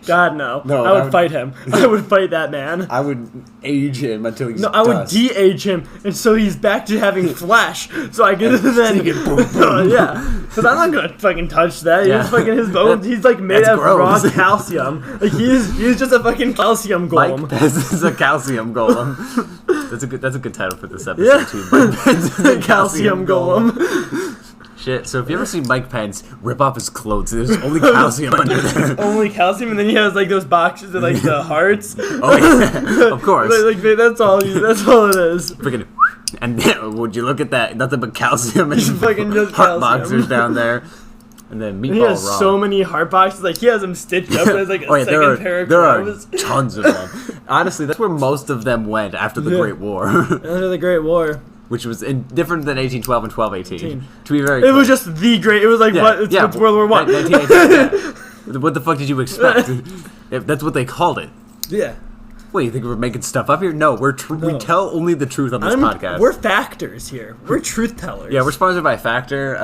God, no. No, I would fight him. I would fight that man. I would age him until he's I would de-age him, and so he's back to having flesh. So I get then. Yeah. Because I'm not going to fucking touch that. Yeah. He's fucking his bones. He's, like, made of raw gross. calcium. Like, he's just a fucking calcium golem. Mike Pence is a calcium golem. That's a good title for this episode Yeah. too. Mike Pence is a calcium golem. Shit. So if you ever see Mike Pence rip off his clothes, there's only calcium under there. Only calcium, and then he has like those boxes with like the hearts. Oh yeah, of course. Like that's all it is. Freaking. And would you look at that? Nothing but calcium and Fucking just heart calcium. boxers down there. And then Meatball He has Raw. so many heart boxes. Like he has them stitched up as like a second pair of clothes. There are tons of them. Honestly, that's where most of them went after the Great War, After the Great War, which was different than 1812 and 1218. To be very it clear. was just the Great. It was like it's World War I. 1918. Yeah. What the fuck did you expect? If that's what they called it. Yeah. What, you think we're making stuff up here? No, we tell only the truth on this podcast. We're factors here. We're truth tellers. Yeah, we're sponsored by Factor.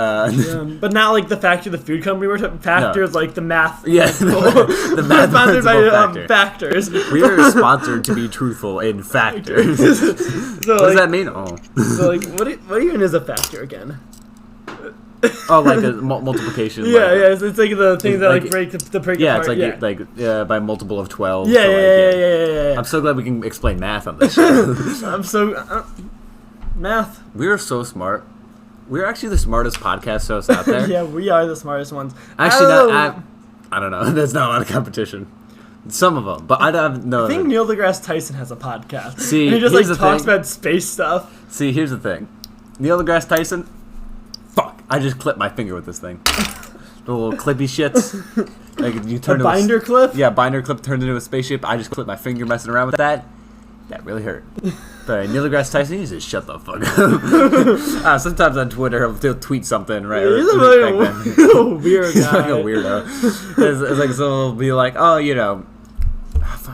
But not like the Factor, the food company. We're Factors, like the math. Yeah, the math sponsored by Factor. Factors. We are sponsored to be truthful in Factors. So, What does that mean? Oh. So like, what even is a factor again? Oh, like a multiplication. Yeah, like, yeah. It's like the things that like- break the break Yeah, apart. it's like by multiple of 12. Yeah, so, yeah, like, yeah. I'm so glad we can explain math on this show. I'm so math. We're so smart. We're actually the smartest podcast hosts out there. Yeah, we are the smartest ones. Actually, Oh. I don't know. There's not a lot of competition. Some of them, but I don't know. I think Neil deGrasse Tyson has a podcast. See, and he just here's like the talks thing. about space stuff. See, here's the thing. Neil deGrasse Tyson. Fuck! I just clipped my finger with this thing. The little clippy shits. Like you turn A binder clip? Yeah, binder clip turned into a spaceship. I just clipped my finger messing around with that. That really hurt. But Neil deGrasse Tyson, he just shut the fuck up. Sometimes on Twitter he'll tweet something, right? He's a Back then. really weird He's guy. like a weirdo. It's like someone will be like, oh, you know,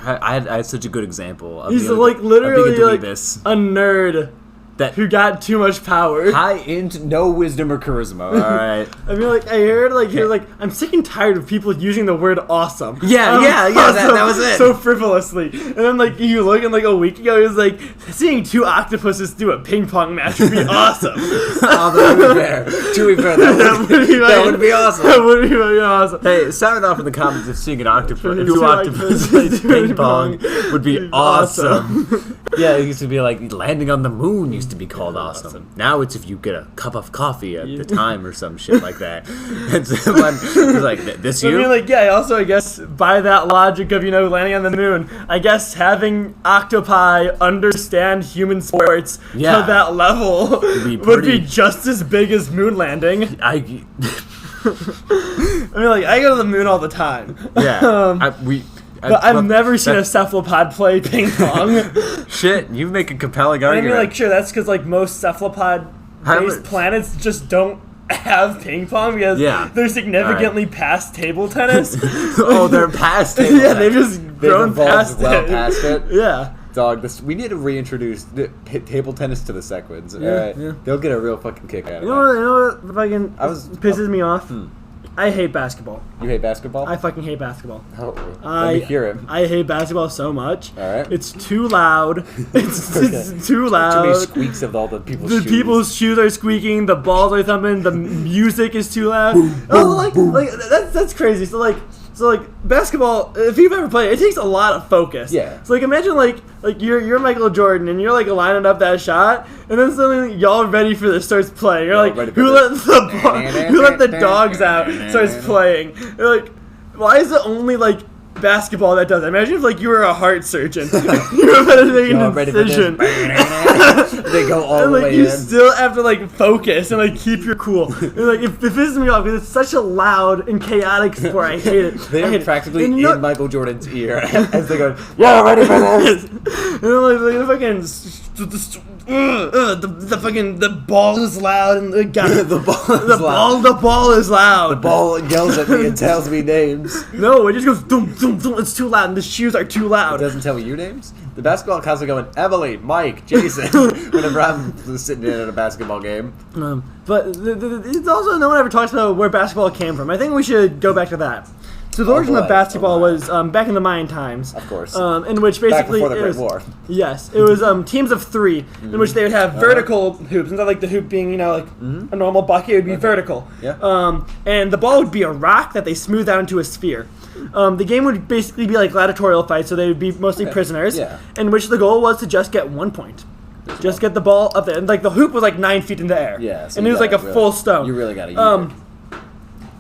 I had such a good example. Of He's being like literally being a like dweebus a nerd that who got too much power. high into no wisdom or charisma. All right. I mean, like, I heard, like, you're like, I'm sick and tired of people using the word awesome. Yeah, yeah, that was it. So frivolously. And then, like, you look, and, like, a week ago, it was like, seeing two octopuses do a ping pong match would be awesome. To be fair, that would be awesome. That would be really awesome. Hey, sound off in the comments if seeing an octopus, Two two octopuses octopuses play ping pong pong would be would be awesome. Yeah, it used to be like landing on the moon used to be called awesome. Now it's if you get a cup of coffee at the time or some shit like that. And someone was like, this I you? mean, like, yeah, also, I guess, by that logic of, you know, landing on the moon, I guess having octopi understand human sports Yeah. to that level be would be pretty- just as big as moon landing. I mean, like, I go to the moon all the time. yeah. But I've never seen a cephalopod play ping pong. Shit, you make a compelling I argument. mean, like, sure, that's because, like, most cephalopod-based planets just don't have ping pong because Yeah. they're significantly past table tennis. Oh, they're past it. Yeah, they've just grown past well it. past it. Yeah. Dog, we need to reintroduce table tennis to the Sequids. Yeah, Alright? yeah. They'll get a real fucking kick out of You it. know what fucking pisses me off? Hmm. I hate basketball. You hate basketball? I fucking hate basketball. Oh, let me hear it. I hate basketball so much. Alright. It's too loud. It's too loud. Too many squeaks of all the people's The shoes. people's shoes are squeaking. The balls are thumping. The music is too loud. Like that's crazy. So like basketball. If you've ever played, it takes a lot of focus. Yeah. So like imagine like you're Michael Jordan and you're like lining up that shot, and then suddenly y'all ready for this starts playing. You're like, ready for who let the dogs out starts playing. You're like, why is it only like basketball that does it? Imagine if like you were a heart surgeon. You were about to make Y'all an ready for this? incision. They go all And the like way you in. still have to like focus and like keep your cool. And like it pisses me off because it's such a loud and chaotic sport. I hate it. They I are hate it. practically And in you know- Michael Jordan's ear as they go, yeah, ready for this. and then like the fucking the fucking the ball is loud and the guy The ball is loud. The ball yells at me and tells me names. No, it just goes dum dum dum. It's too loud and the shoes are too It loud. doesn't tell me your names. The basketball constantly going, Emily, Mike, Jason, whenever I'm sitting in at a basketball game. But it's also no one ever talks about where basketball came from. I think we should go back to that. So the origin boy. of basketball Oh, my. was back in the Mayan times. Of course. In which Back basically before the it Great was, War. Yes, it was teams of three in which they would have vertical hoops. Instead of like the hoop being, you know, like a normal bucket, it would be vertical. Yeah. And the ball would be a rock that they smooth out into a sphere. The game would basically be like gladiatorial fights, so they would be mostly prisoners. Yeah. In which the goal was to just get 1 point. Just get the ball up there. And like the hoop was like 9 feet in the air. Yeah. So and you it was like a gotta full stone. You really gotta use it.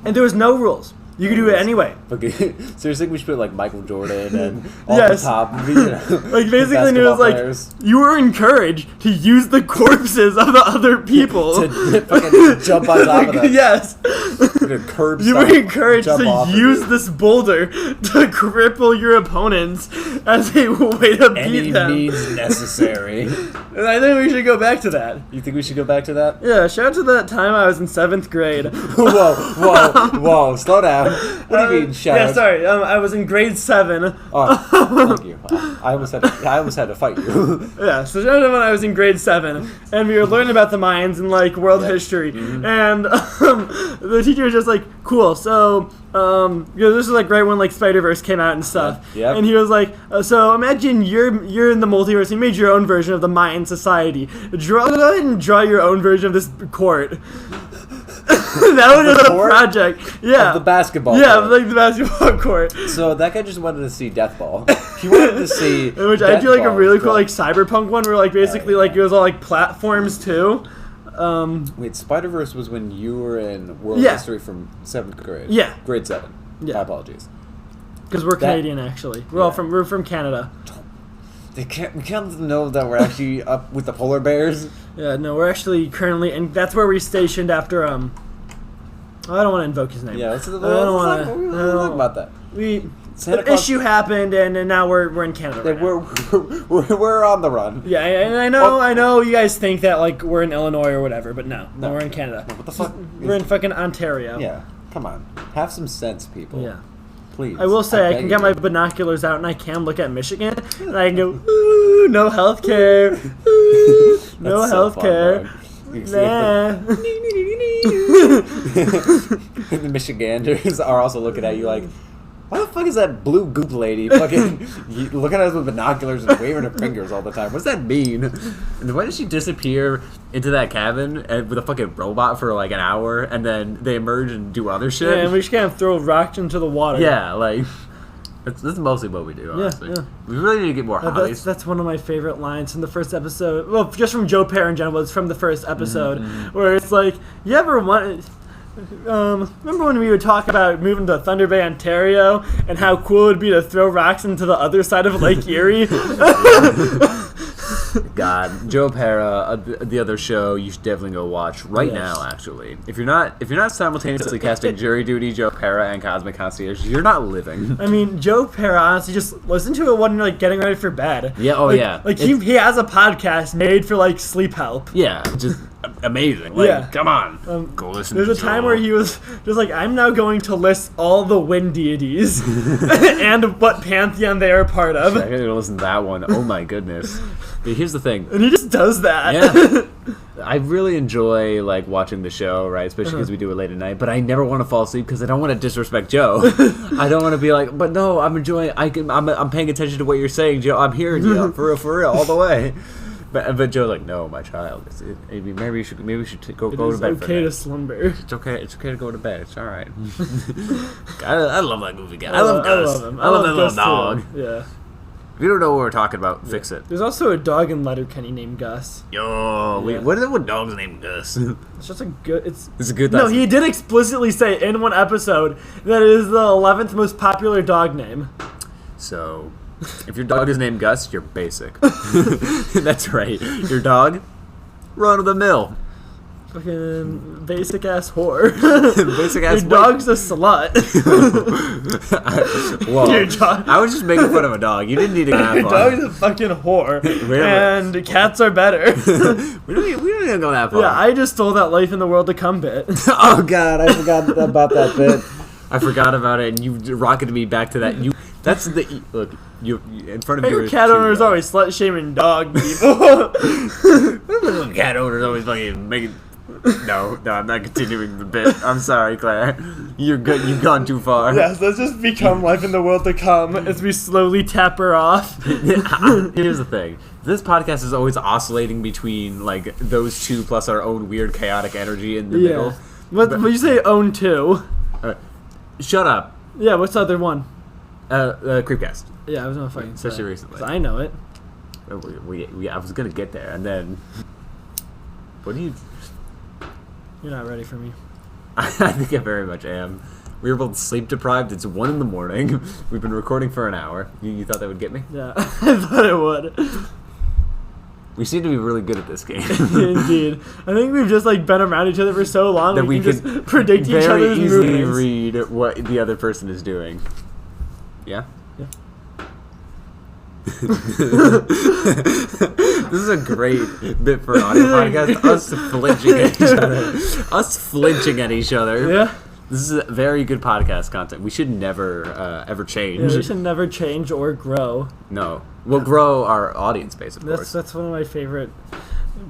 And there was no rules. You could do it anyway. Okay. So you're saying we should put like Michael Jordan and off Yes. the top, you know, Like basically, it basketball was like players you were encouraged to use the corpses of the other people. to fucking jump on top of them. Yes, To curb you were stomp, encouraged jump off to of use it. this boulder to cripple your opponents as a way to Any beat them. means necessary. And I think we should go back to that. You think we should go back to that? Yeah, shout out to that time I was in 7th grade. Whoa, slow down. What do you mean, shout Yeah, out? sorry. I was in grade 7. Oh, thank you. I almost had to fight you. Yeah, so shout out when I was in grade 7, and we were learning about the Mayans and like world history, and the teacher was just like, "Cool, so you know, this is like right when like Spider-Verse came out and stuff." Yep. And he was like, "So imagine you're in the multiverse. You made your own version of the Mayan society. Go ahead and draw your own version of this court." That was a court? project. Yeah. Of the basketball Yeah, court. like the basketball court. So that guy just wanted to see Deathball. He wanted to see Which I do like a Deathball really cool drop. like cyberpunk one where like basically yeah. like it was all like platforms too. Wait, Spider-Verse was when you were in world Yeah. history from 7th grade. Yeah. Grade 7. Yeah. My apologies. Because we're That- Canadian actually. We're all Yeah. we're from Canada. We can't know that we're actually up with the polar bears. Yeah, no, we're actually currently, and that's where we're stationed after. I don't want to invoke his name. Yeah, let's don't talk wanna- about that. Santa The Claus- issue happened, and now we're in Canada. Yeah, Right now. we're on the run. Yeah, and I know you guys think that like we're in Illinois or whatever, but no, we're in Canada. No, what the fuck? We're in fucking Ontario. Yeah, come on, have some sense, people. Yeah. Please. I will say I beg can get you. my binoculars out and I can look at Michigan and I can go, ooh, no healthcare, ooh, no That's so fun, healthcare. dog. You see Nah. the Michiganders are also looking at you like, why the fuck is that blue goop lady fucking looking at us with binoculars and waving her fingers all the time? What does that mean? And why did she disappear into that cabin with a fucking robot for like an hour, and then they emerge and do other shit? Yeah, and we just kind of throw rocks into the water. Yeah, like that's mostly what we do. Honestly, yeah. we really need to get more hobbies. That's one of my favorite lines from the first episode. Well, just from Joe Perrin in general, it's from the first episode, where it's like, you ever want... remember when we would talk about moving to Thunder Bay, Ontario, and how cool it would be to throw rocks into the other side of Lake Erie? God, Joe Pera, the other show you should definitely go watch right Yes. now. Actually, if you're not simultaneously casting Jury Duty, Joe Pera, and Cosmic Concierge, you're not living. I mean, Joe Perrin, honestly, just listen to it when you're like getting ready for bed. Yeah, oh Like- yeah. Like he has a podcast made for like sleep help. Yeah, just amazing. Like, Yeah. come on, go listen. There's a to time Joe. where he was just like, I'm now going to list all the wind deities and what pantheon they are part of. I gotta listen to that one. Oh my goodness. But here's the thing. And he just does that. Yeah. I really enjoy like watching the show, right? Especially because we do it late at night. But I never want to fall asleep because I don't want to disrespect Joe. I don't want to be like, but no, I'm enjoying. I'm paying attention to what you're saying, Joe. I'm hearing you for real, all the way. But Joe's like, no, my child. Maybe we should go It to is bed. for okay a to night. slumber. It's okay. It's okay to go to bed. It's all right. I love that movie guy. I love Gus. I love him. I love that little Gus, too. dog. Yeah. If you don't know what we're talking about, fix it. There's also a dog in Letterkenny named Gus. Yo, wait, Yeah. what dog's named Gus? It's just a good. It's a good. No, he did explicitly say in one episode that it is the 11th most popular dog name. So, if your dog is named Gus, you're basic. That's right. Your dog, run of the mill. Fucking basic ass whore. Basic ass. Your dog's a slut. Whoa. Your dog. I was just making fun of a dog. You didn't need to go that Your far. dog's a fucking whore. Wait a And cats are better. We don't need to go that far. Yeah, I just stole that life in the world to come bit. Oh god, I forgot about that bit. I forgot about it, and you rocketed me back to that. That's the look. You in front of Your your cat owner is always slut shaming dog people. cat owners always fucking making. No, I'm not continuing the bit. I'm sorry, Claire. You're good. You've gone too far. Yes, let's just become life in the world to come as we slowly tap her off. Here's the thing. This podcast is always oscillating between like those two plus our own weird chaotic energy in the middle. What you say own two? Shut up. Yeah, what's the other one? Creepcast. Yeah, I was gonna fucking say. Especially recently. 'Cause I know it. I was gonna get there, and then what do you? You're not ready for me. I think I very much am. We were both sleep deprived. It's 1 a.m. We've been recording for an hour. You thought that would get me? Yeah, I thought it would. We seem to be really good at this game. Indeed. I think we've just like been around each other for so long That that we we can can just predict each Very other's easily movements. read what the other person is doing. Yeah? Yeah. This is a great bit for an audio podcast. Us flinching at each other. Us flinching at each other. Yeah. This is a very good podcast content. We should never, ever change. Yeah, we should never change or grow. No. We'll grow our audience base, of course. That's one of my favorite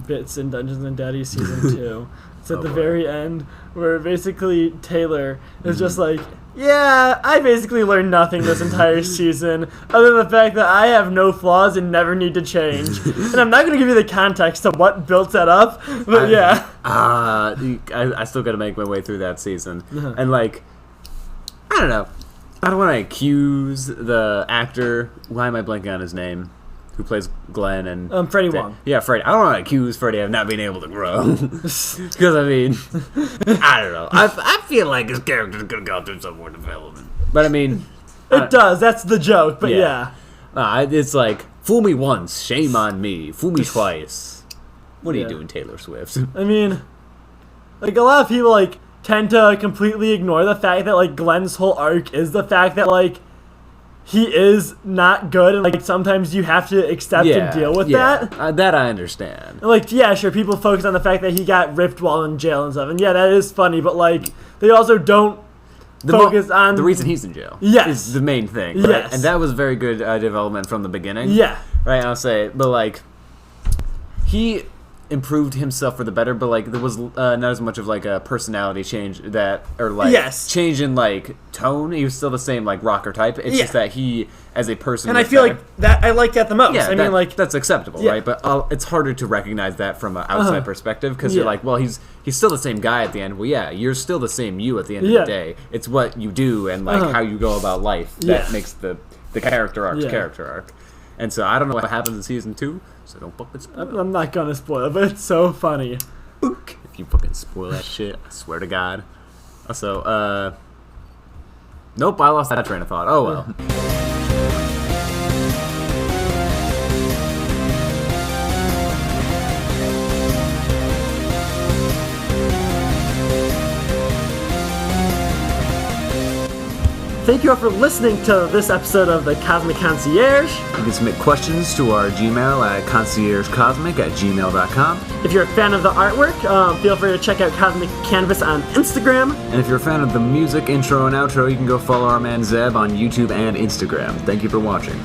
bits in Dungeons and Daddies season 2. It's at the boy. very end where basically Taylor is just like, yeah, I basically learned nothing this entire season other than the fact that I have no flaws and never need to change. And I'm not going to give you the context of what built that up, but yeah. I still got to make my way through that season. And, like, I don't know. I don't want to accuse the actor. Why am I blanking on his name? Who plays Glenn and Freddie Wong. Yeah, Freddie. I don't want to accuse Freddie of not being able to grow. Because, I mean, I don't know. I feel like his character's going to go through some more development. But, I mean... It does. That's the joke, but yeah. It's like, fool me once, shame on me. Fool me twice. What are you doing, Taylor Swift? I mean, like, a lot of people, like, tend to completely ignore the fact that, like, Glenn's whole arc is the fact that, like, he is not good, and, like, sometimes you have to accept and deal with that. That I understand. And, like, yeah, sure, people focus on the fact that he got ripped while in jail and stuff, and yeah, that is funny, but, like, they also don't focus on... The reason he's in jail is the main thing. Right? Yes. And that was very good development from the beginning. Yeah. Right, I'll say. But, like, he improved himself for the better, but, like, there was not as much of, like, a personality change that, or, like, change in, like, tone. He was still the same, like, rocker type. It's just that he, as a person... And I feel like that, I like that the most. Yeah, I mean, like... That's acceptable, right? But it's harder to recognize that from an outside perspective, because you're like, well, he's still the same guy at the end. Well, yeah, you're still the same you at the end of the day. It's what you do and, like, how you go about life that makes the character arc's character arc. And so I don't know what happens in season 2, so don't fucking spoil it. I'm not gonna spoil it, but it's so funny. If you fucking spoil that shit, I swear to God. Also, nope, I lost that train of thought. Oh well. Thank you all for listening to this episode of the Cosmic Concierge. You can submit questions to our Gmail at ConciergeCosmic@gmail.com. If you're a fan of the artwork, feel free to check out Cosmic Canvas on Instagram. And if you're a fan of the music, intro, and outro, you can go follow our man Zeb on YouTube and Instagram. Thank you for watching.